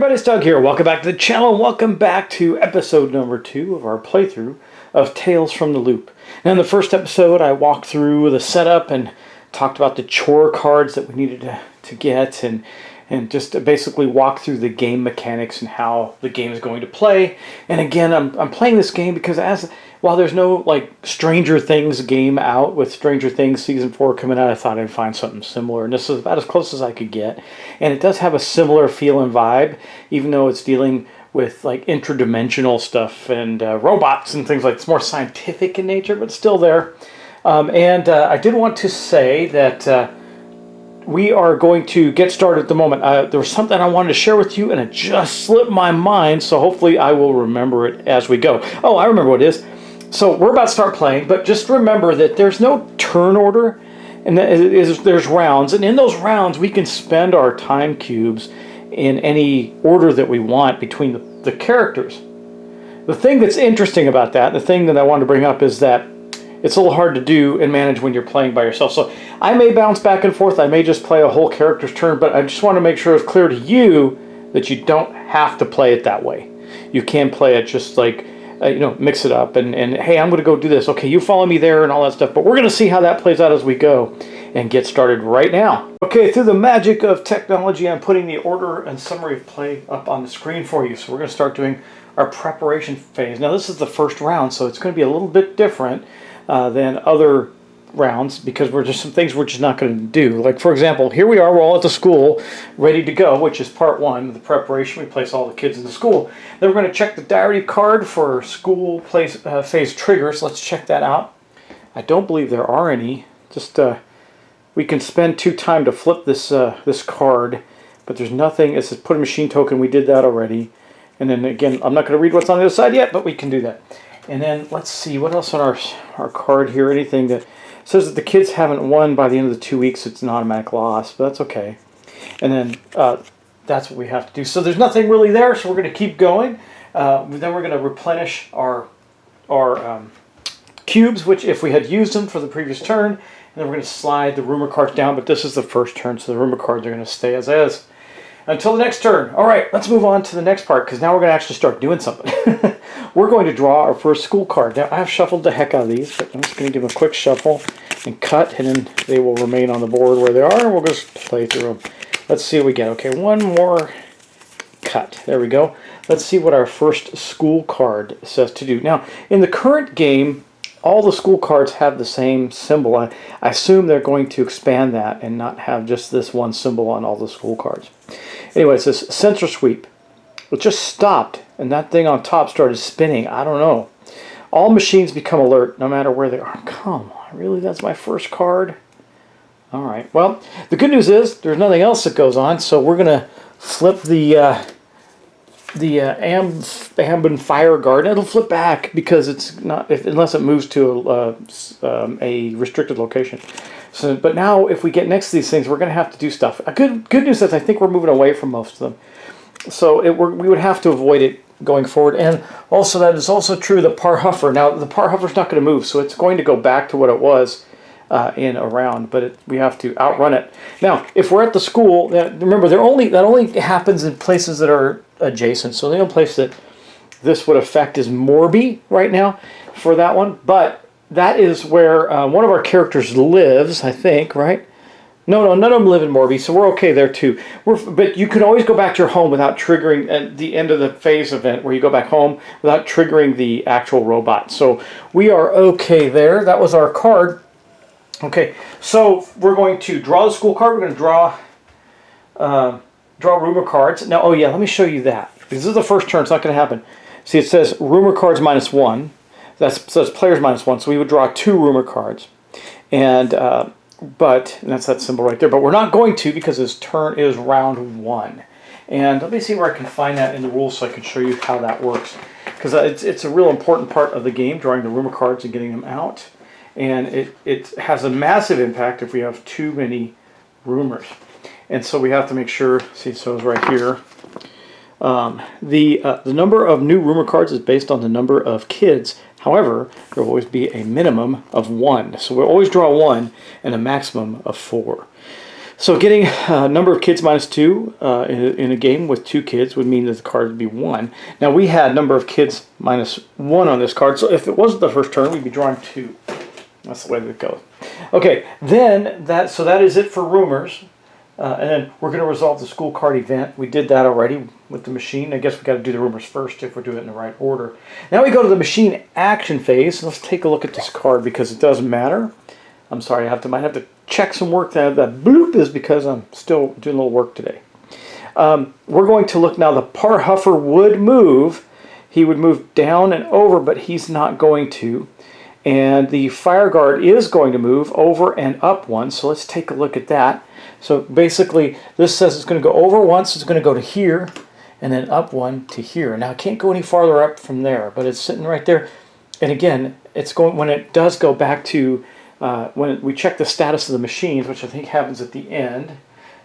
everybody, it's Doug here. Welcome back to the channel. Welcome back to episode number 2 of our playthrough of Tales from the Loop. Now, in the first episode, I walked through the setup and talked about the chore cards that we needed to get and just basically walk through the game mechanics and how the game is going to play. And again, I'm playing this game because while there's no like Stranger Things game out with Stranger Things Season 4 coming out, I thought I'd find something similar. And this is about as close as I could get. And it does have a similar feel and vibe, even though it's dealing with like interdimensional stuff and robots and things like it's more scientific in nature, but still there. I did want to say that we are going to get started at the moment. There was something I wanted to share with you, and it just slipped my mind, so hopefully I will remember it as we go. Oh, I remember what it is. So we're about to start playing, but just remember that there's no turn order, and there's rounds, and in those rounds we can spend our time cubes in any order that we want between the characters. The thing that's interesting about that, the thing that I wanted to bring up, is that it's a little hard to do and manage when you're playing by yourself. So I may bounce back and forth. I may just play a whole character's turn, but I just want to make sure it's clear to you that you don't have to play it that way. You can play it just like, mix it up and hey, I'm going to go do this. Okay, you follow me there and all that stuff. But we're going to see how that plays out as we go and get started right now. Okay, through the magic of technology, I'm putting the order and summary of play up on the screen for you. So we're going to start doing our preparation phase. Now this is the first round, so it's going to be a little bit different than other rounds because we're just some things we're just not going to do. Like for example, here we are, we're all at the school ready to go, which is part 1, the preparation. We place all the kids in the school. Then we're going to check the diary card for school phase triggers. Let's check that out. I don't believe there are any. Just we can spend 2 time to flip this this card, but there's nothing. It says put a machine token. We did that already. And then again, I'm not going to read what's on the other side yet, but we can do that. And then let's see what else on our card here. Anything that says that the kids haven't won by the end of the 2 weeks, it's an automatic loss, but that's okay. And then that's what we have to do. So there's nothing really there, so we're going to keep going. Then we're going to replenish our cubes, which if we had used them for the previous turn, and then we're going to slide the rumor cards down, but this is the first turn, so the rumor cards are going to stay as is until the next turn. All right, let's move on to the next part, because now we're going to actually start doing something. We're going to draw our first school card. Now, I've shuffled the heck out of these, but I'm just going to give them a quick shuffle and cut, and then they will remain on the board where they are, and we'll just play through them. Let's see what we get. Okay, one more cut. There we go. Let's see what our first school card says to do. Now, in the current game, all the school cards have the same symbol. I assume they're going to expand that and not have just this one symbol on all the school cards. Anyway, it says sensor sweep. It just stopped, and that thing on top started spinning. I don't know. All machines become alert, no matter where they are. Come on, really? That's my first card? All right. Well, the good news is there's nothing else that goes on, so we're going to flip the Ambon Fire Guard. It'll flip back because it's not, unless it moves to a restricted location. So, but now, if we get next to these things, we're going to have to do stuff. Good news is I think we're moving away from most of them. So we would have to avoid it going forward. And also that is also true of the Par Huffer. Now the Par Huffer's not going to move, so it's going to go back to what it was in a round, but we have to outrun it. Now, if we're at the school, remember that only happens in places that are adjacent. So the only place that this would affect is Morby right now for that one. But that is where one of our characters lives, I think, right? No, none of them live in Morby, so we're okay there too. But you can always go back to your home without triggering at the end of the phase event where you go back home without triggering the actual robot. So we are okay there. That was our card. Okay, so we're going to draw the school card. We're going to draw rumor cards. Now, oh yeah, let me show you that. This is the first turn. It's not going to happen. See, it says rumor cards -1. So that's players -1. So we would draw 2 rumor cards. And that's that symbol right there. But we're not going to because this turn is round 1. And let me see where I can find that in the rules so I can show you how that works. Because it's a real important part of the game, drawing the rumor cards and getting them out. And it has a massive impact if we have too many rumors. And so we have to make sure, see, so it's right here. The number of new rumor cards is based on the number of kids. However, there will always be a minimum of 1. So we'll always draw 1 and a maximum of 4. So getting a number of kids minus 2 in a game with 2 kids would mean that the card would be 1. Now we had number of kids minus 1 on this card, so if it wasn't the first turn, we'd be drawing 2. That's the way that it goes. Okay, then that is it for rumors. And then we're going to resolve the school card event. We did that already with the machine. I guess we got to do the rumors first if we're doing it in the right order. Now we go to the machine action phase. Let's take a look at this card because it doesn't matter. I'm sorry, might have to check some work. That bloop is because I'm still doing a little work today. We're going to look now. The Parhuffer would move. He would move down and over, but he's not going to. And the Fire Guard is going to move over and up 1. So let's take a look at that. So basically, this says it's going to go over once, it's going to go to here, and then up 1 to here. Now, it can't go any farther up from there, but it's sitting right there. And again, it's going when it does go back to, when we check the status of the machines, which I think happens at the end.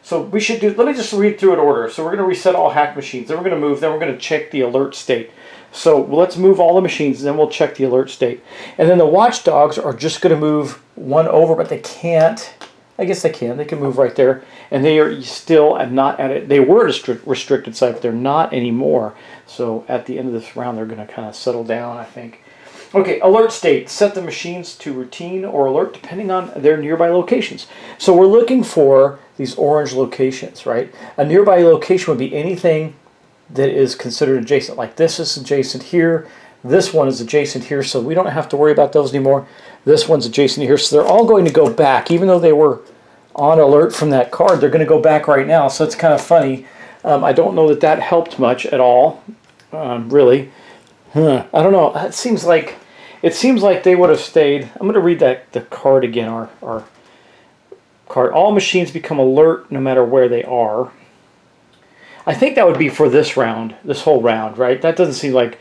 So we should do, let me just read through it in order. So we're going to reset all hack machines, then we're going to move, then we're going to check the alert state. So let's move all the machines, and then we'll check the alert state. And then the watchdogs are just going to move 1 over, but they can't. I guess they can. They can move right there. And they are still not at it. They were restricted site, but they're not anymore. So at the end of this round, they're going to kind of settle down, I think. Okay, alert state. Set the machines to routine or alert depending on their nearby locations. So we're looking for these orange locations, right? A nearby location would be anything that is considered adjacent. Like this is adjacent here. This one is adjacent here, so we don't have to worry about those anymore. This one's adjacent here, so they're all going to go back. Even though they were on alert from that card, they're going to go back right now, so it's kind of funny. I don't know that that helped much at all, really. I don't know. It seems like they would have stayed. I'm going to read the card again, our card. All machines become alert no matter where they are. I think that would be for this round, this whole round, right? That doesn't seem like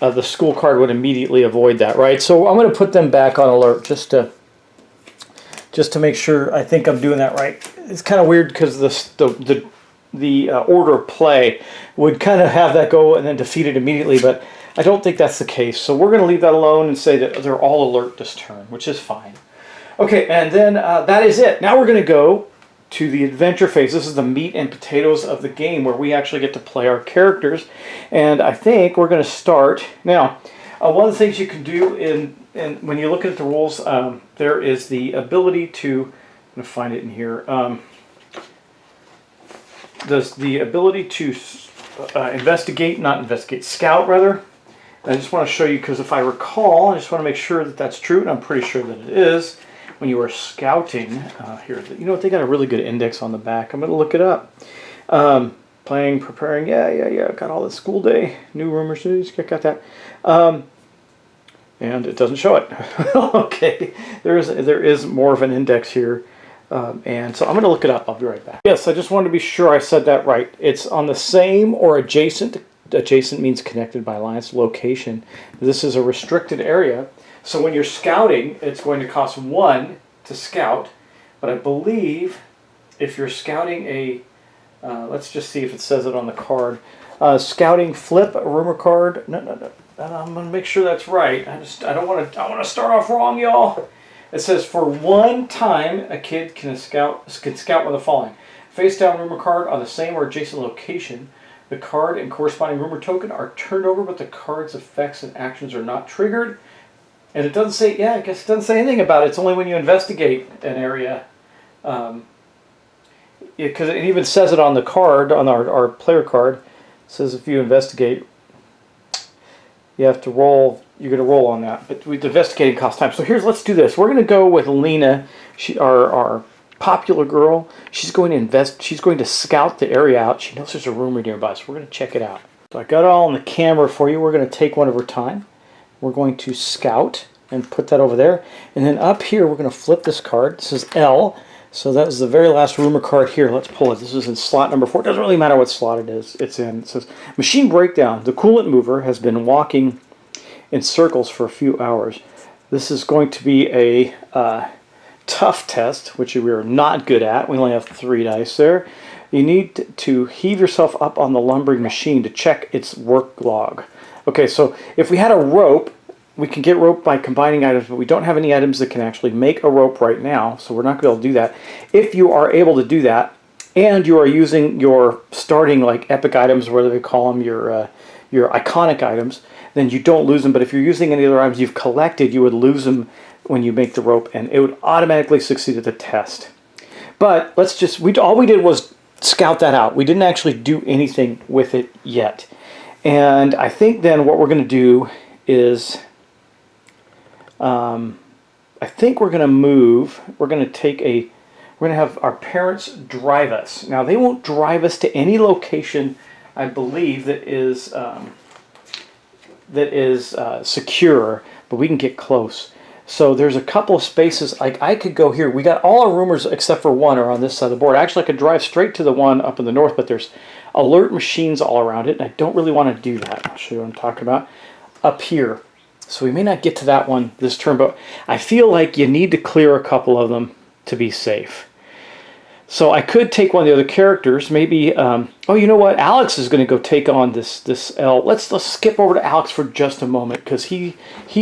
the school card would immediately avoid that, right? So I'm going to put them back on alert just to make sure I think I'm doing that right. It's kind of weird because the order of play would kind of have that go and then defeat it immediately, but I don't think that's the case. So we're going to leave that alone and say that they're all alert this turn, which is fine. Okay, and then that is it. Now we're going to go to the adventure phase. This is the meat and potatoes of the game where we actually get to play our characters. And I think we're going to start. Now, one of the things you can do when you look at the rules, there is the ability to, I'm going to find it in here, there's the ability to scout rather. I just want to show you because if I recall, I just want to make sure that that's true, and I'm pretty sure that it is. When you are scouting, here, you know what, they got a really good index on the back. I'm going to look it up. Playing, preparing, yeah, got all the school day, new rumors, got that. And it doesn't show it. Okay, there is more of an index here. And so I'm going to look it up. I'll be right back. Yes, I just wanted to be sure I said that right. It's on the same or adjacent. Adjacent means connected by alliance location. This is a restricted area. So when you're scouting, it's going to cost 1 to scout. But I believe if you're scouting a, let's just see if it says it on the card. Scouting flip a rumor card. No. I'm going to make sI don't want to start off wrong, y'all. It says for 1 time a kid can scout with the following: face down rumor card on the same or adjacent location. The card and corresponding rumor token are turned over, but the card's effects and actions are not triggered. And it doesn't say, I guess it doesn't say anything about it. It's only when you investigate an area. Because it even says it on the card, on our player card. It says if you investigate, you have to roll. You're going to roll on that. But with investigating costs time. So let's do this. We're going to go with Lena, our popular girl. She's going to invest. She's going to scout the area out. She knows there's a rumor nearby, so we're going to check it out. So I got it all on the camera for you. We're going to take one at a time. We're going to scout and put that over there. And then up here, we're going to flip this card. This is L. So that was the very last rumor card here. Let's pull it. This is in slot number 4. It doesn't really matter what slot it is. It's in. It says, machine breakdown. The coolant mover has been walking in circles for a few hours. This is going to be a tough test, which we are not good at. We only have 3 dice there. You need to heave yourself up on the lumbering machine to check its work log. Okay, so if we had a rope, we can get rope by combining items, but we don't have any items that can actually make a rope right now, so we're not going to be able to do that. If you are able to do that, and you are using your starting like epic items, whether they call them your iconic items, then you don't lose them. But if you're using any other items you've collected, you would lose them when you make the rope, and it would automatically succeed at the test. But let's just, all we did was scout that out. We didn't actually do anything with it yet. And I think then what we're going to do is, I think we're going to move, we're going to have our parents drive us. Now, they won't drive us to any location, I believe, that is secure, but we can get close. So there's a couple of spaces, like I could go here. We got all our rumors except for one are on this side of the board. Actually, I could drive straight to the one up in the north, but there's alert machines all around it, and I don't really want to do that. I'll show you what I'm talking about. Up here. So we may not get to that one this turn, but I feel like you need to clear a couple of them to be safe. So I could take one of the other characters, maybe, oh, you know what, Alex is going to go take on this L. Let's skip over to Alex for just a moment, because he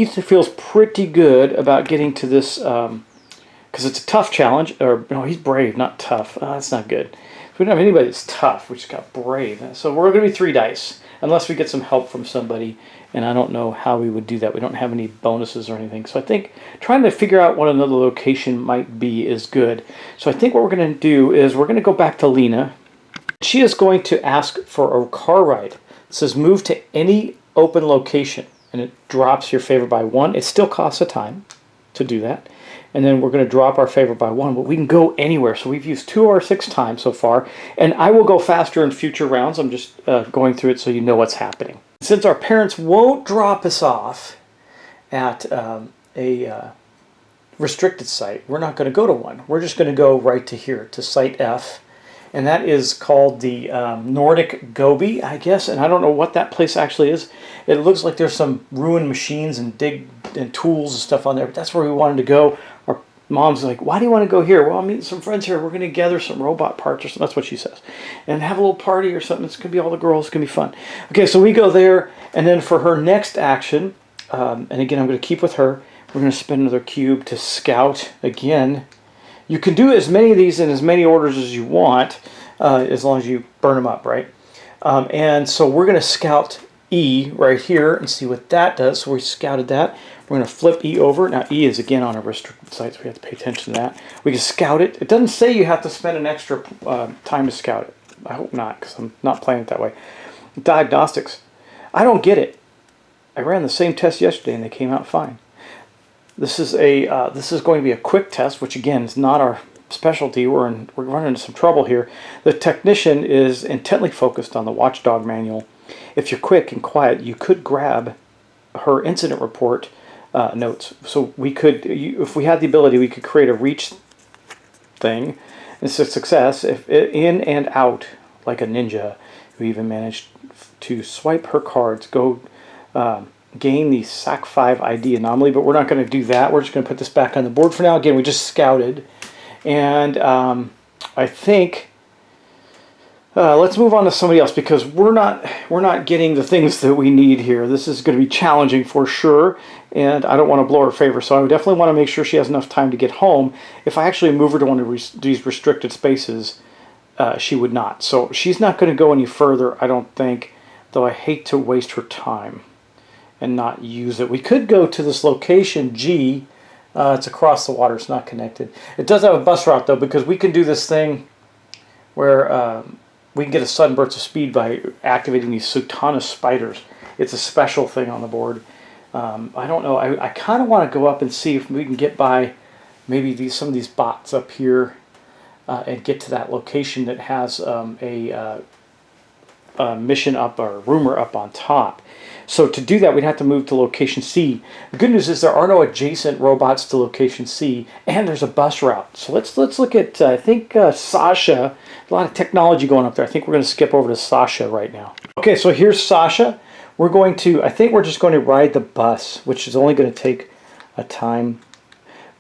feels pretty good about getting to this, because it's a tough challenge, or no, he's brave, not tough. That's not good. We don't have anybody that's tough, we just got brave. So we're going to be 3 dice, unless we get some help from somebody, and I don't know how we would do that. We don't have any bonuses or anything. So I think trying to figure out what another location might be is good. So I think what we're going to do is we're going to go back to Lena. She is going to ask for a car ride. It says move to any open location, and it drops your favor by 1. It still costs a time to do that. And then we're going to drop our favor by 1, but we can go anywhere. So we've used 2 or 6 times so far, and I will go faster in future rounds. I'm just going through it so you know what's happening. Since our parents won't drop us off at a restricted site, we're not going to go to one. We're just going to go right to here, to Site F, and that is called the Nordic Gobi, I guess, and I don't know what that place actually is. It looks like there's some ruined machines and tools and stuff on there, but that's where we wanted to go. Our mom's like, why do you want to go here? Well, I'm meeting some friends here. We're going to gather some robot parts or something. That's what she says. And have a little party or something. It's going to be all the girls. It's going to be fun. Okay, so we go there, and then for her next action, and again, I'm going to keep with her, we're going to spend another cube to scout again. You can do as many of these in as many orders as you want, as long as you burn them up, right? And so we're going to scout E right here and see what that does. So we scouted that. We're going to flip E over. Now E is again on a restricted site, so we have to pay attention to that. We can scout it. It doesn't say you have to spend an extra time to scout it. I hope not, because I'm not playing it that way. Diagnostics. I don't get it. I ran the same test yesterday and they came out fine. This is going to be a quick test, which again is not our specialty. We're running into some trouble here. The technician is intently focused on the watchdog manual. If you're quick and quiet, you could grab her incident report notes. So we could, if we had the ability, we could create a reach thing. It's a success. If in and out like a ninja, we even managed to swipe her cards, go gain the SAC 5 ID anomaly, but we're not going to do that. We're just going to put this back on the board for now. Again, we just scouted, and I think let's move on to somebody else, because we're not getting the things that we need here. This is going to be challenging for sure, and I don't want to blow her favor, so I would definitely want to make sure she has enough time to get home. If I actually move her to one of these restricted spaces, she would not. So she's not going to go any further, I don't think, though I hate to waste her time and not use it. We could go to this location G. It's across the water. It's not connected. It does have a bus route, though, because we can do this thing where we can get a sudden burst of speed by activating these Sutana spiders. It's a special thing on the board. I don't know. I kind of want to go up and see if we can get by maybe some of these bots up here and get to that location that has a mission up, or rumor up on top. So to do that, we'd have to move to location C. The good news is there are no adjacent robots to location C, and there's a bus route. So let's look at, I think, Sasha. A lot of technology going up there. I think we're going to skip over to Sasha right now. Okay, so here's Sasha. I think we're just going to ride the bus, which is only going to take a time.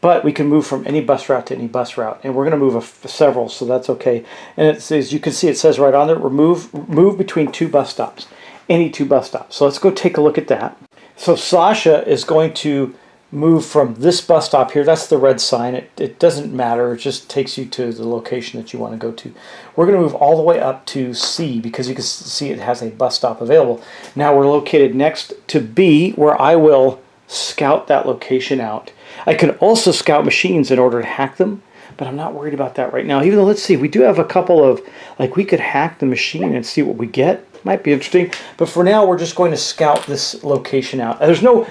But we can move from any bus route to any bus route, and we're going to move several, so that's okay. And it says, you can see it says right on there, move between 2 bus stops, any 2 bus stops. So let's go take a look at that. So Sasha is going to move from this bus stop here. That's the red sign. It doesn't matter. It just takes you to the location that you want to go to. We're going to move all the way up to C because you can see it has a bus stop available. Now we're located next to B, where I will scout that location out. I can also scout machines in order to hack them, but I'm not worried about that right now. Even though, let's see, we do have a couple of, like, we could hack the machine and see what we get. Might be interesting. But for now, we're just going to scout this location out. There's no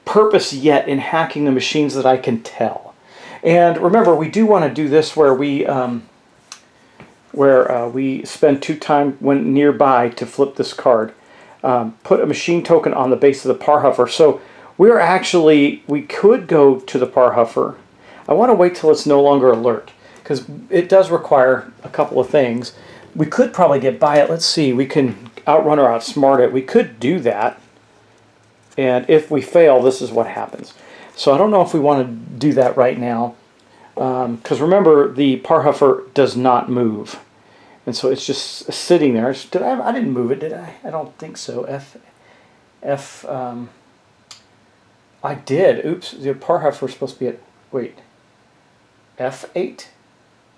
purpose yet in hacking the machines that I can tell. And remember, we do want to do this where we spend 2 time when nearby to flip this card. Put a machine token on the base of the par huffer. So we could go to the par huffer. I want to wait till it's no longer alert because it does require a couple of things. We could probably get by it. Let's see. We can outrun or outsmart it. We could do that. And if we fail, this is what happens. So I don't know if we want to do that right now. Because remember, the par huffer does not move. And so it's just sitting there. I didn't move it, did I? I don't think so. I did. Oops. The par huffer is supposed to be at, wait, F8?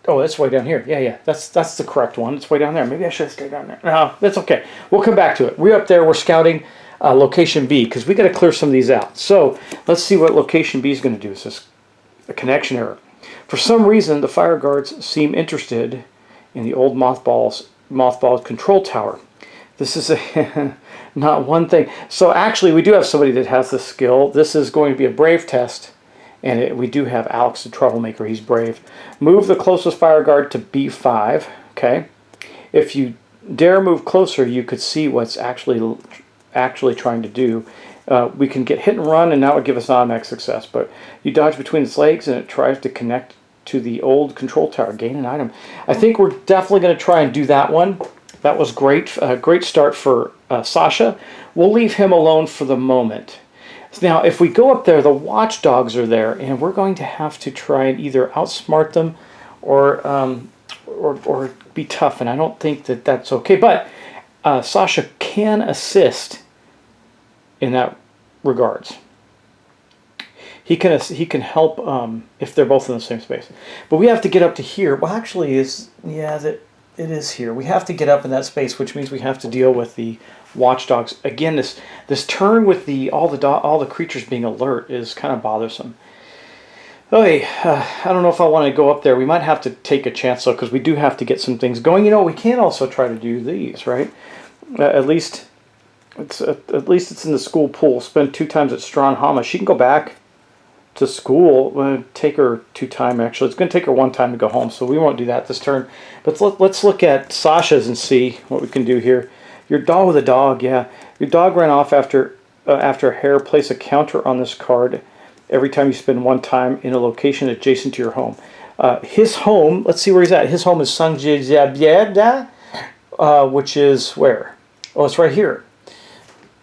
Oh, that's way down here. Yeah. That's the correct one. It's way down there. Maybe I should have stayed down there. No, that's okay. We'll come back to it. We're up there. We're scouting location B because we got to clear some of these out. So let's see what location B is going to do. It's just a connection error. For some reason, the fire guards seem interested in the old mothballed control tower. This is not one thing. So actually, we do have somebody that has the skill. This is going to be a brave test. And we do have Alex the troublemaker. He's brave. Move the closest fire guard to B5. Okay. If you dare move closer, you could see what's actually trying to do. We can get hit and run, and that would give us an automatic success. But you dodge between its legs, and it tries to connect to the old control tower. Gain an item. I think we're definitely going to try and do that one. That was great. Great start for Sasha. We'll leave him alone for the moment. Now, if we go up there, the watchdogs are there, and we're going to have to try and either outsmart them or be tough, and I don't think that that's okay. But Sasha can assist in that regards. He can help if they're both in the same space. But we have to get up to here. Well, actually, it is here. We have to get up in that space, which means we have to deal with the watchdogs. Again, this turn with all the creatures being alert is kind of bothersome. Okay, I don't know if I want to go up there. We might have to take a chance though, because we do have to get some things going. You know, we can also try to do these, right? At least it's in the school pool. Spend 2 times at Stranhama. She can go back to school. Take her 2 times actually. It's going to take her 1 time to go home, so we won't do that this turn. But let's look at Sasha's and see what we can do here. Your dog with a dog, yeah. Your dog ran off after a hare. Place a counter on this card every time you spend 1 time in a location adjacent to your home. His home, let's see where he's at. His home is Sanjayabda, which is where? Oh, it's right here.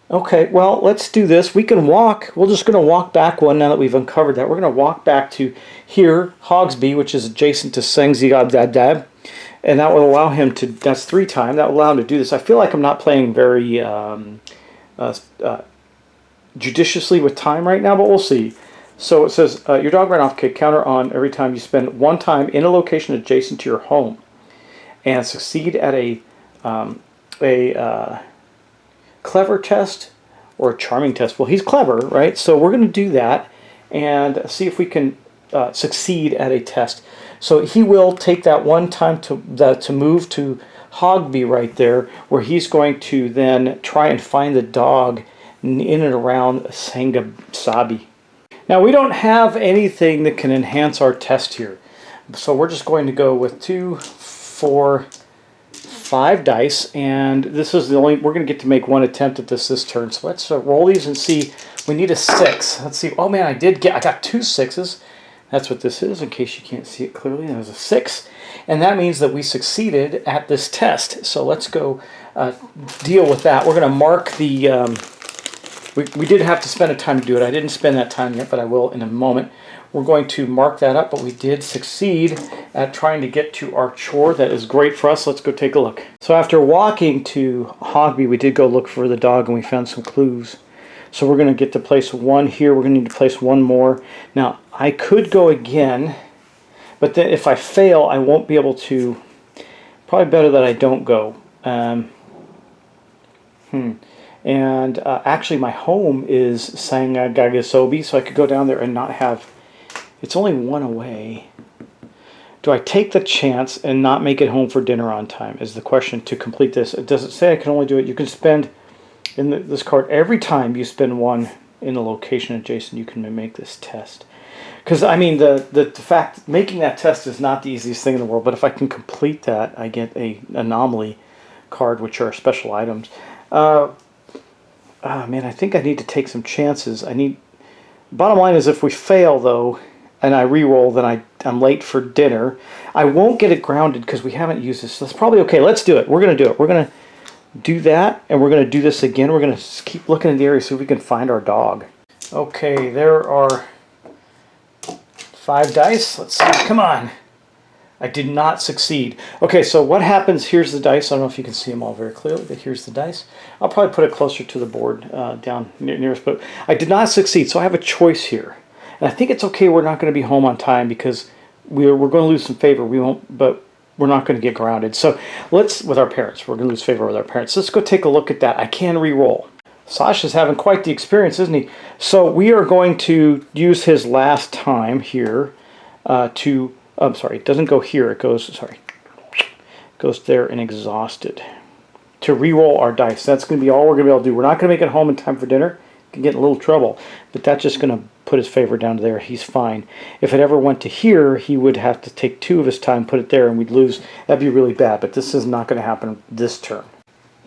Okay, well, let's do this. We can walk. We're just going to walk back one now that we've uncovered that. We're going to walk back to here, Hogsby, which is adjacent to Sengzigabdadab. And that will allow him to, that's 3 times, that will allow him to do this. I feel like I'm not playing very judiciously with time right now, but we'll see. So it says, your dog ran off, counter on every time you spend 1 time in a location adjacent to your home. And succeed at a clever test or a charming test. Well, he's clever, right? So we're going to do that and see if we can succeed at a test. So he will take that 1 time to move to Hogby right there, where he's going to then try and find the dog in and around Sangasabi. Now we don't have anything that can enhance our test here, so we're just going to go with 2, 4, 5 dice, and this is the only, we're going to get to make 1 attempt at this turn. So let's roll these and see. We need a 6. Let's see. Oh man, I got 2 6s. That's what this is, in case you can't see it clearly. That was a 6. And that means that we succeeded at this test. So let's go deal with that. We're going to mark the... we did have to spend a time to do it. I didn't spend that time yet, but I will in a moment. We're going to mark that up, but we did succeed at trying to get to our chore. That is great for us. Let's go take a look. So after walking to Hogby, we did go look for the dog, and we found some clues. So we're going to get to place one here. We're going to need to place one more. Now, I could go again, but then if I fail, I won't be able to. Probably better that I don't go. And actually, my home is Sangagasobi, so I could go down there and not have. It's only one away. Do I take the chance and not make it home for dinner on time? Is the question to complete this. It doesn't say I can only do it. You can spend in this card every time you spend one in the location adjacent. You can make this test. Because I mean, the fact making that test is not the easiest thing in the world. But if I can complete that, I get a anomaly card, which are special items. Man, I think I need to take some chances. Bottom line is, if we fail though, and I re-roll, then I'm late for dinner. I won't get it grounded because we haven't used this. So that's probably okay. Let's do it. We're going to do it. We're going to do that, and we're going to do this again. We're going to keep looking in the area, see if we can find our dog. Okay, there are 5 dice. Let's see. Come on. I did not succeed. Okay, so what happens, here's the dice. I don't know if you can see them all very clearly, but here's the dice. I'll probably put it closer to the board down nearest, but I did not succeed, so I have a choice here. And I think it's okay we're not going to be home on time because we're going to lose some favor. We won't, but we're not going to get grounded. So with our parents, we're going to lose favor with our parents. Let's go take a look at that. I can re-roll. Sasha's having quite the experience, isn't he? So we are going to use his last time here I'm sorry, it doesn't go here. It goes there and exhausted. To re-roll our dice. That's going to be all we're going to be able to do. We're not going to make it home in time for dinner. Can get in a little trouble. But that's just going to put his favor down to there. He's fine. If it ever went to here, he would have to take 2 of his time, put it there, and we'd lose. That'd be really bad. But this is not going to happen this turn.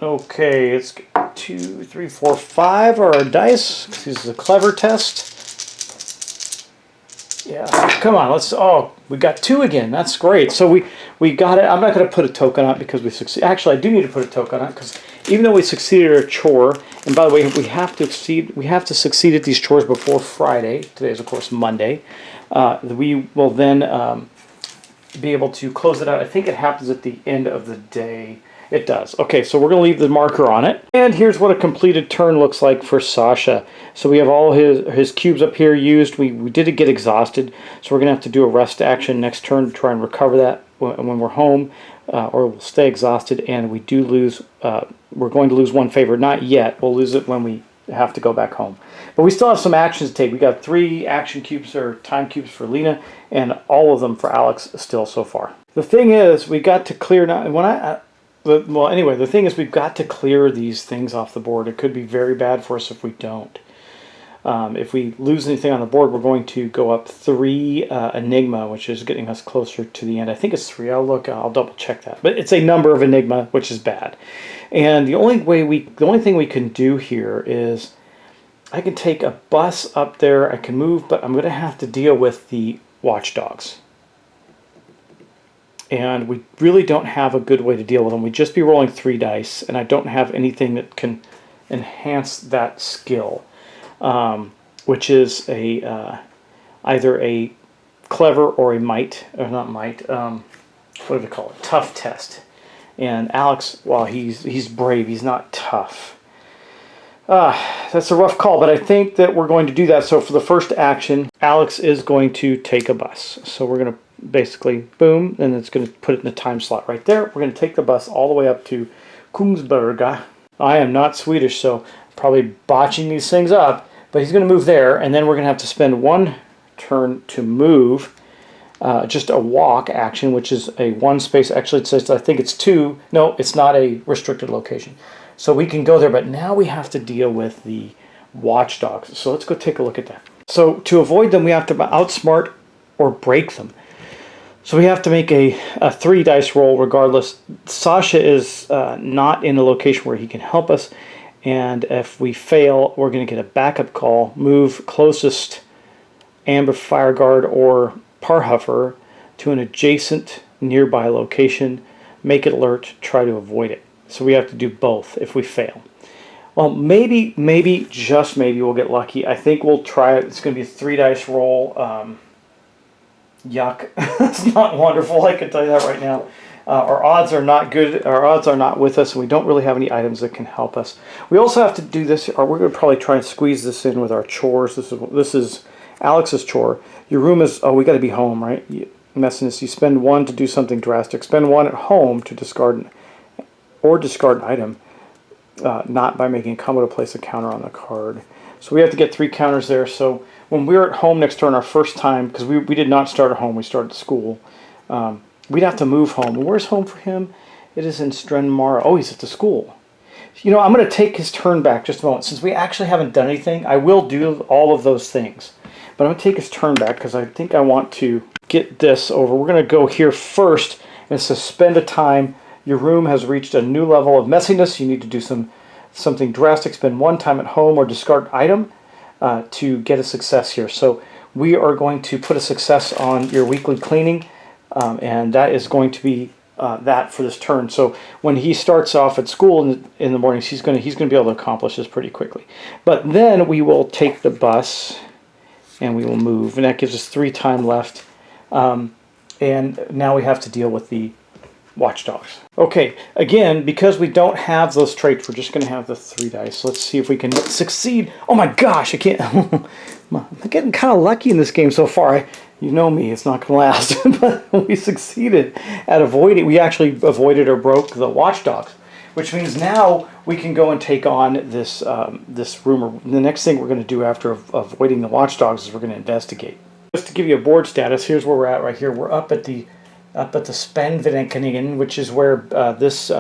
Okay, it's 2, 3, 4, 5 are our dice. This is a clever test. Yeah, come on, we got 2 again. That's great. So we got it. I'm not going to put a token on it because we succeed. Actually, I do need to put a token on it because even though we succeeded at our chore, and by the way, we have to succeed at these chores before Friday. Today is, of course, Monday. We will then be able to close it out. I think it happens at the end of the day. It does. Okay, so we're going to leave the marker on it. And here's what a completed turn looks like for Sasha. So we have all his cubes up here used. We did get exhausted, so we're going to have to do a rest action next turn to try and recover that when we're home, or we'll stay exhausted. And we do lose, we're going to lose 1 favor. Not yet. We'll lose it when we have to go back home. But we still have some actions to take. We got 3 action cubes or time cubes for Lena, and all of them for Alex still so far. The thing is, we got to clear now. Well, anyway, the thing is we've got to clear these things off the board. It could be very bad for us if we don't. If we lose anything on the board, we're going to go up 3 Enigma, which is getting us closer to the end. I think it's 3. I'll double check that. But it's a number of Enigma, which is bad. And the only thing we can do here is I can take a bus up there. I can move, but I'm going to have to deal with the watchdogs. And we really don't have a good way to deal with them. We'd just be rolling 3 dice, and I don't have anything that can enhance that skill, which is either a clever or a might, or not might, what do they call it? Tough test. And Alex, while he's brave, he's not tough. That's a rough call, but I think that we're going to do that. So for the first action, Alex is going to take a bus. So we're going to basically, boom, and it's going to put it in the time slot right there. We're going to take the bus all the way up to Kungsberga. I am not Swedish, so probably botching these things up, but he's going to move there, and then we're going to have to spend 1 turn to move, just a walk action, which is a 1 space. Actually, it says, I think it's 2. No, it's not a restricted location. So we can go there, but now we have to deal with the watchdogs. So let's go take a look at that. So to avoid them, we have to outsmart or break them. So we have to make a 3 dice roll regardless. Sasha is not in a location where he can help us. And if we fail, we're going to get a backup call. Move closest Amber Fireguard or Parhuffer to an adjacent nearby location. Make it alert. Try to avoid it. So we have to do both if we fail. Well, maybe, just maybe we'll get lucky. I think we'll try it. It's going to be a 3 dice roll. Yuck. It's not wonderful, I can tell you that right now. Our odds are not good. Our odds are not with us, and we don't really have any items that can help us. We also have to do this, or we're going to probably try and squeeze this in with our chores. This is Alex's chore. Your room is, oh, we got to be home, right? Messiness. You spend 1 to do something drastic. Spend 1 at home to discard an item, not by making a combo to place a counter on the card. So we have to get 3 counters there. So when we were at home next turn, our first time, because we did not start at home, we started at school. We'd have to move home. Where's home for him? It is in Strenmara. Oh, he's at the school. You know, I'm going to take his turn back just a moment. Since we actually haven't done anything, I will do all of those things. But I'm going to take his turn back because I think I want to get this over. We're going to go here first and suspend a time. Your room has reached a new level of messiness. You need to do something drastic. Spend 1 time at home or discard an item to get a success here. So we are going to put a success on your weekly cleaning. And that is going to be that for this turn. So when he starts off at school in the mornings, he's going to be able to accomplish this pretty quickly. But then we will take the bus and we will move, and that gives us 3 time left. And now we have to deal with the watchdogs. Okay, again, because we don't have those traits, we're just going to have the 3 dice. Let's see if we can succeed. Oh my gosh, I can't. I'm getting kind of lucky in this game so far. You know me, it's not going to last. But we succeeded at avoiding. We actually avoided or broke the watchdogs, which means now we can go and take on this this rumor. The next thing we're going to do after avoiding the watchdogs is we're going to investigate. Just to give you a board status, here's where we're at right here. We're up at the Spenvenkningen, which is where this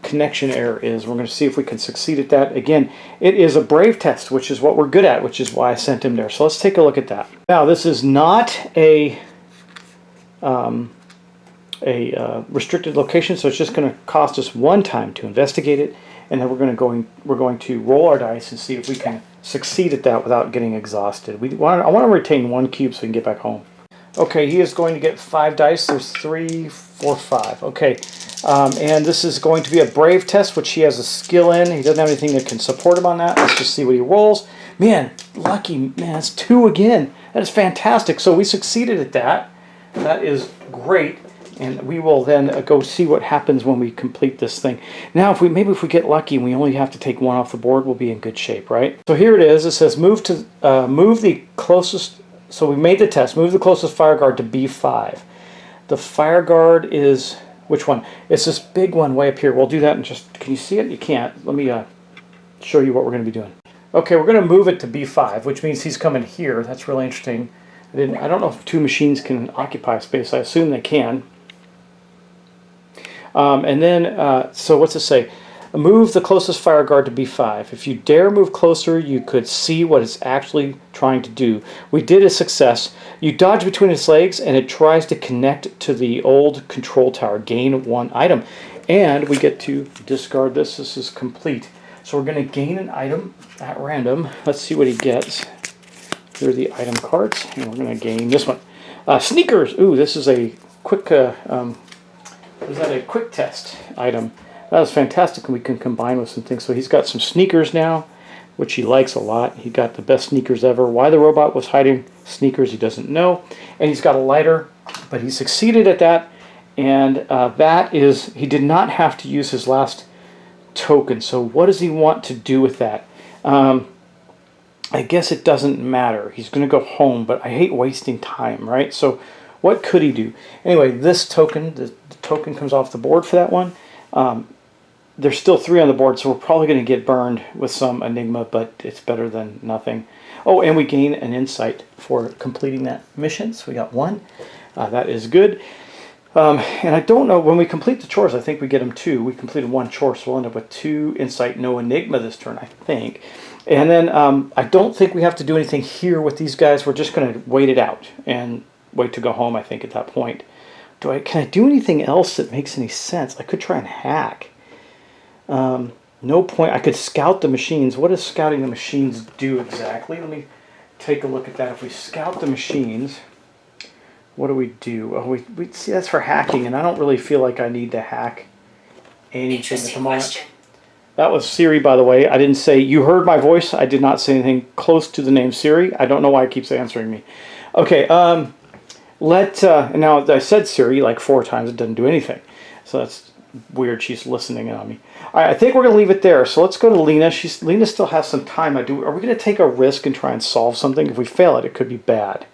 connection error is. We're going to see if we can succeed at that. Again, it is a brave test, which is what we're good at, which is why I sent him there. So let's take a look at that. Now, this is not a restricted location, so it's just going to cost us 1 time to investigate it, and then we're going to roll our dice and see if we can succeed at that without getting exhausted. I want to retain 1 cube so we can get back home. Okay, he is going to get 5 dice. There's 3, 4, 5. Okay, and this is going to be a brave test, which he has a skill in. He doesn't have anything that can support him on that. Let's just see what he rolls. Man, lucky. Man, that's 2 again. That is fantastic. So we succeeded at that. That is great. And we will then go see what happens when we complete this thing. Now, if we get lucky and we only have to take 1 off the board, we'll be in good shape, right? So here it is. It says move the closest. So we made the test. Move the closest fire guard to B5. The fire guard is, which one? It's this big one way up here. We'll do that and just, can you see it? You can't. Let me show you what we're going to be doing. Okay, we're going to move it to B5, which means he's coming here. That's really interesting. I don't know if 2 machines can occupy space. I assume they can. And then, so what's it say? Move the closest fire guard to B5. If you dare move closer, you could see what it's actually trying to do. We did a success. You dodge between its legs, and it tries to connect to the old control tower. Gain 1 item. And we get to discard this. This is complete. So we're going to gain an item at random. Let's see what he gets. Here are the item cards. And we're going to gain this one. Sneakers. Ooh, this is a quick... is that a quick test item? That was fantastic, and we can combine with some things. So he's got some sneakers now, which he likes a lot. He got the best sneakers ever. Why the robot was hiding sneakers, he doesn't know. And he's got a lighter, but he succeeded at that. And that is, he did not have to use his last token. So what does he want to do with that? I guess it doesn't matter. He's going to go home, but I hate wasting time, right? So what could he do? Anyway, this token, the token comes off the board for that one. There's still 3 on the board, so we're probably going to get burned with some enigma, but it's better than nothing. Oh, and we gain an insight for completing that mission, so we got 1. That is good. And I don't know, when we complete the chores, I think we get them 2. We completed 1 chore, so we'll end up with 2 insight, no enigma this turn, I think. And then I don't think we have to do anything here with these guys. We're just going to wait it out and wait to go home, I think, at that point. Can I do anything else that makes any sense? I could try and hack. No point. I could scout the machines. What does scouting the machines do exactly? Let me take a look at that. If we scout the machines, what do we do? Oh, we see that's for hacking, and I don't really feel like I need to hack anything at the moment. Question. That was Siri, by the way. I didn't say, you heard my voice. I did not say anything close to the name Siri. I don't know why it keeps answering me. Okay, now I said Siri like 4 times. It doesn't do anything. So that's weird. She's listening on me. All right, I think we're going to leave it there. So let's go to Lena. Lena still has some time. Are we going to take a risk and try and solve something? If we fail it could be bad.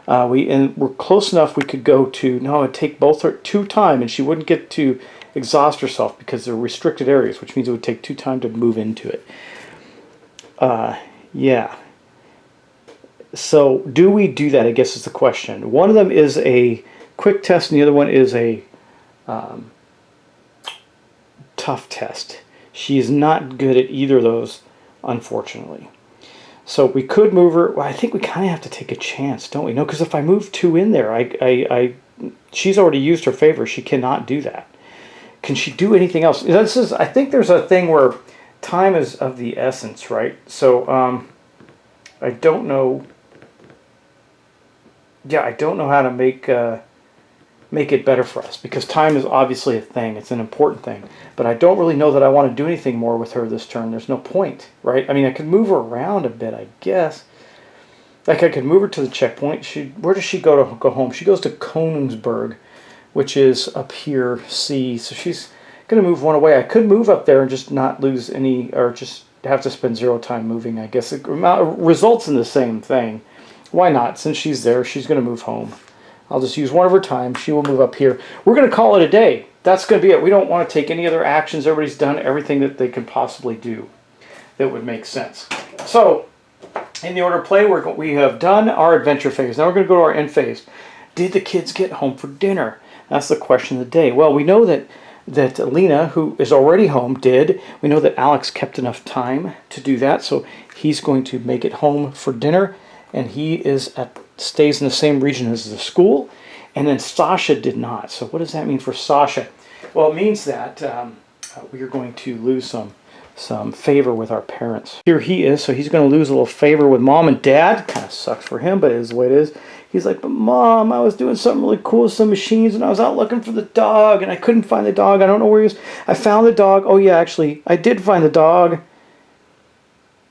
We're close enough. We could go to it'd take both her 2 time, and she wouldn't get to exhaust herself because they're restricted areas, which means it would take 2 time to move into it. Yeah. So do we do that? I guess is the question. One of them is a quick test, and the other one is a tough test. She is not good at either of those, unfortunately. So we could move her. Well, I think we kind of have to take a chance, don't we? No, because if I move 2 in there, she's already used her favor. She cannot do that. Can she do anything else? I think there's a thing where time is of the essence, right? So I don't know. Yeah, I don't know how to make it better for us, because time is obviously a thing. It's an important thing. But I don't really know that I want to do anything more with her this turn. There's no point, right? I mean, I could move her around a bit, I guess. Like, I could move her to the checkpoint. Where does she go home? She goes to Koningsberg, which is up here, C. So she's going to move 1 away. I could move up there and just not lose any, or just have to spend 0 time moving, I guess. It results in the same thing. Why not? Since she's there, she's going to move home. I'll just use 1 of her time. She will move up here. We're going to call it a day. That's going to be it. We don't want to take any other actions. Everybody's done everything that they could possibly do that would make sense. So, in the order of play, we have done our adventure phase. Now we're going to go to our end phase. Did the kids get home for dinner? That's the question of the day. Well, we know that Lena, who is already home, did. We know that Alex kept enough time to do that, so he's going to make it home for dinner, and he stays in the same region as the school. And then Sasha did not. So what does that mean for Sasha? Well, it means that we are going to lose some favor with our parents. Here he is, so he's going to lose a little favor with Mom and Dad. Kind of sucks for him, but it is the way it is. He's like, but Mom, I was doing something really cool with some machines, and I was out looking for the dog, and I couldn't find the dog. I don't know where he is. I found the dog. Oh, yeah, actually, I did find the dog.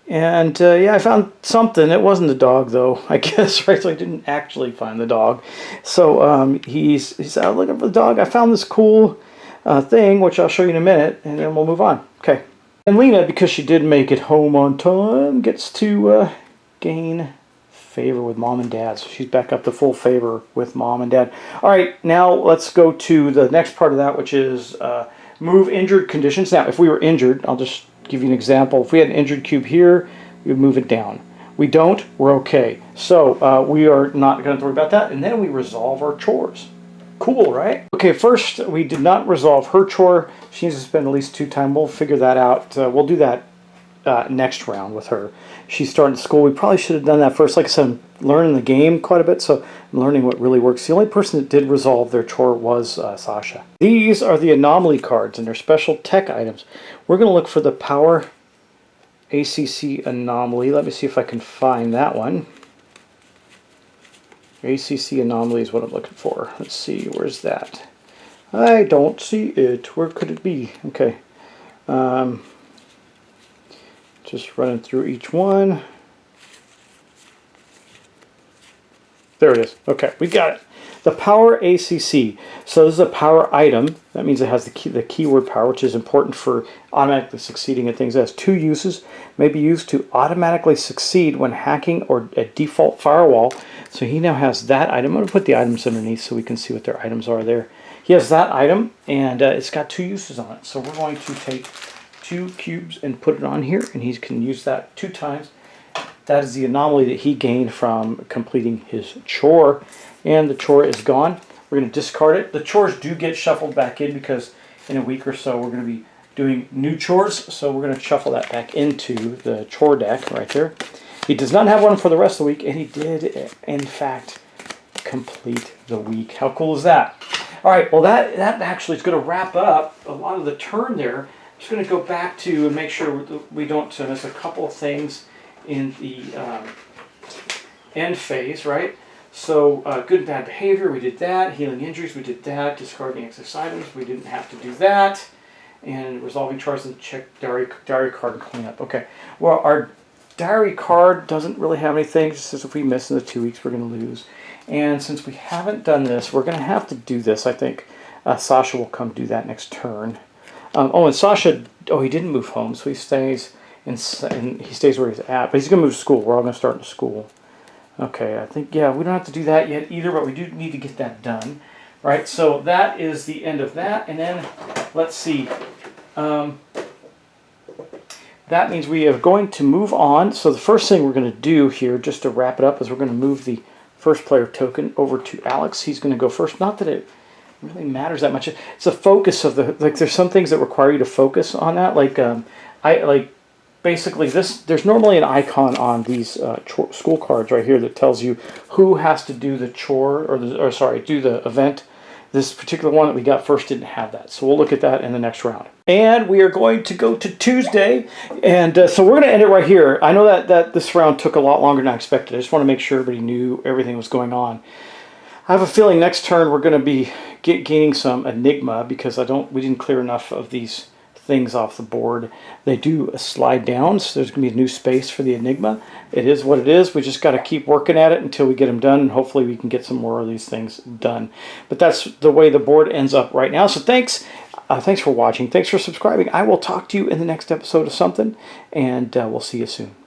And, yeah, I found something. It wasn't the dog, though, I guess, right? So I didn't actually find the dog. So he's out looking for the dog. I found this cool thing, which I'll show you in a minute, and then we'll move on. Okay. And Lena, because she did make it home on time, gets to gain favor with Mom and Dad. So she's back up to full favor with Mom and Dad. All right, now let's go to the next part of that, which is move injured conditions. Now, if we were injured, I'll just give you an example. If we had an injured cube here, we would move it down. We don't, we're okay. So we are not going to worry about that. And then we resolve our chores. Cool, right? Okay, first, we did not resolve her chore. She needs to spend at least 2 time. We'll figure that out. We'll do that next round with her. She's starting school. We probably should have done that first. Like I said, I'm learning the game quite a bit, so I'm learning what really works. The only person that did resolve their chore was Sasha. These are the anomaly cards, and they're special tech items. We're going to look for the Power ACC anomaly. Let me see if I can find that one. ACC anomaly is what I'm looking for. Let's see, where's that? I don't see it. Where could it be? Okay. Just running through each one. There it is. Okay, we got it. The Power ACC. So this is a power item. That means it has the keyword power, which is important for automatically succeeding at things. It has 2 uses. May be used to automatically succeed when hacking or a default firewall. So he now has that item. I'm going to put the items underneath so we can see what their items are there. He has that item, and it's got 2 uses on it. So we're going to take 2 cubes and put it on here, and he can use that 2 times. That is the anomaly that he gained from completing his chore. And the chore is gone. We're going to discard it. The chores do get shuffled back in because in a week or so we're going to be doing new chores. So we're going to shuffle that back into the chore deck right there. He does not have one for the rest of the week, and he did, in fact, complete the week. How cool is that? All right, well, that actually is going to wrap up a lot of the turn there. I'm just going to go back to and make sure we don't miss a couple of things in the end phase, right? So good and bad behavior, we did that. Healing injuries, we did that. Discarding excess items, we didn't have to do that. And resolving chores and check diary card and cleanup. Okay, well, our diary card doesn't really have anything. It just says if we miss in the 2 weeks, we're going to lose. And since we haven't done this, we're going to have to do this, I think. Sasha will come do that next turn. And Sasha, he didn't move home, so he stays he stays where he's at. But he's going to move to school. We're all going to start in school. Okay, I think, yeah, we don't have to do that yet either, but we do need to get that done. Right, so that is the end of that. And then, let's see. That means we are going to move on. So the first thing we're going to do here, just to wrap it up, is we're going to move the first player token over to Alex. He's going to go first. Not that it really matters that much. It's a focus of the, like, there's some things that require you to focus on that. Like, basically this, there's normally an icon on these school cards right here that tells you who has to do the chore, do the event. This particular one that we got first didn't have that. So we'll look at that in the next round. And we are going to go to Tuesday. And so we're going to end it right here. I know that this round took a lot longer than I expected. I just want to make sure everybody knew everything was going on. I have a feeling next turn we're going to be gaining some Enigma because we didn't clear enough of these things off the board. They do slide down, so there's going to be a new space for the Enigma. It is what it is. We just got to keep working at it until we get them done, and hopefully we can get some more of these things done. But that's the way the board ends up right now. So thanks for watching. Thanks for subscribing. I will talk to you in the next episode of something, and we'll see you soon.